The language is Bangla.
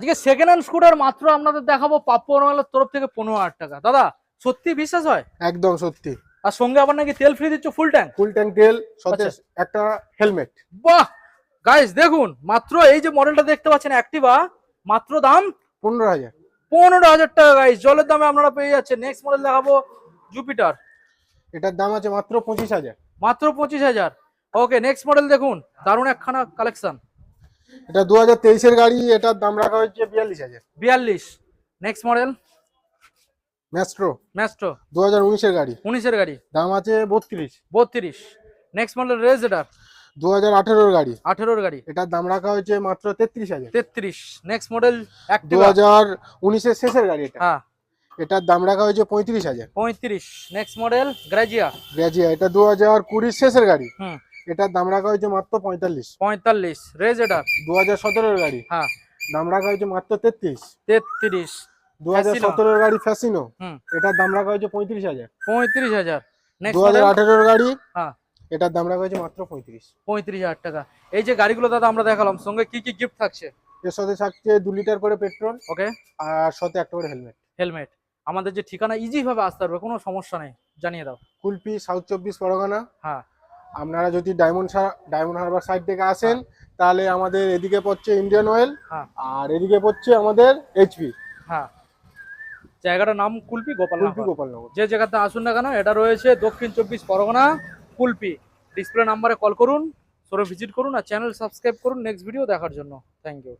আজকে সেকেন্ড হ্যান্ড স্কুটার মাত্র আপনাদের দেখাবো পাপ্পু অটোমোবাইলের তরফ থেকে 15,000 টাকা। দাদা সত্যি বিশ্বাস হয়? একদম সত্যি। আর সঙ্গে আবার নাকি তেল ফ্রি দিচ্ছ ফুল ট্যাঙ্ক? ফুল ট্যাঙ্ক তেল সাথে আচ্ছা। একটা হেলমেট। বাহ গাইস দেখুন, মাত্র এই যে মডেলটা দেখতে পাচ্ছেন অ্যাক্টিভা, মাত্র দাম 15,000। 15,000 টাকা গাইস, জলের দামে আপনারা পেয়ে যাচ্ছেন। নেক্সট মডেল দেখাবো জুপিটার, এটার দাম আছে মাত্র 25,000। মাত্র 25,000। ওকে নেক্সট মডেল দেখুন, দারুণ একখানা কালেকশন, এটা 2023 এর গাড়ি, এটার দাম রাখা হয়েছে 42,000। 42। নেক্সট মডেল ম্যাস্ট্রো ম্যাস্ট্রো, 2019 এর গাড়ি, 19 এর গাড়ি, দাম আছে 32। 32। নেক্সট মডেল রেজেডার, 2018 এর গাড়ি, 18 এর গাড়ি, এটার দাম রাখা হয়েছে মাত্র 33,000। 33। নেক্সট মডেল অ্যাক্টিভা, 2019 এর শেষের গাড়ি এটা, হ্যাঁ এটার দাম রাখা হয়েছে 35,000। 35। নেক্সট মডেল গ্রাজিয়া, গ্রাজিয়া, এটা 2020 শেষের গাড়ি, হুম এটার দাম রাখা হয়েছে মাত্র 45। 45। রেজেডার, 2017 এর গাড়ি, হ্যাঁ দাম রাখা হয়েছে মাত্র 33। 33। 2017 এর গাড়ি ফ্যাসিনো, হুম এটার দাম রাখা হয়েছে 35,000। 35,000। নেক্সট মডেল, 2018 এর গাড়ি, হ্যাঁ এটার দাম রাখা হয়েছে মাত্র 35। 35,000 টাকা। এই যে গাড়িগুলো দাদা আমরা দেখালাম, সঙ্গে কি কি গিফট থাকছে? এর সাথে থাকছে 2 লিটার করে পেট্রোল, ওকে, আর সাথে একটা করে হেলমেট। হেলমেট। আমাদের যে ঠিকানা ইজি ভাবে আসতে পারবে, কোনো সমস্যা নেই, জানিয়ে দাও। কুলপি, সাউথ 24 পরগনা। হ্যাঁ আপনারা যদি ডায়মন্ড হারবার সাইড থেকে আসেন, তাহলে আমাদের এদিকে পড়ছে ইন্ডিয়ান অয়েল, হ্যাঁ আর এদিকে পড়ছে আমাদের এইচপি। হ্যাঁ, জায়গাটার নাম কুলপি কুলপি গোপালনগর। গোপালনগর। যে জায়গাতে আসুন না কেন, এটা রয়েছে দক্ষিণ 24 পরগনা, কুলপি। ডিসপ্লে নাম্বারে কল করুন, শোরুম ভিজিট করুন, আর চ্যানেল সাবস্ক্রাইব করুন নেক্সট ভিডিও দেখার জন্য। Thank you.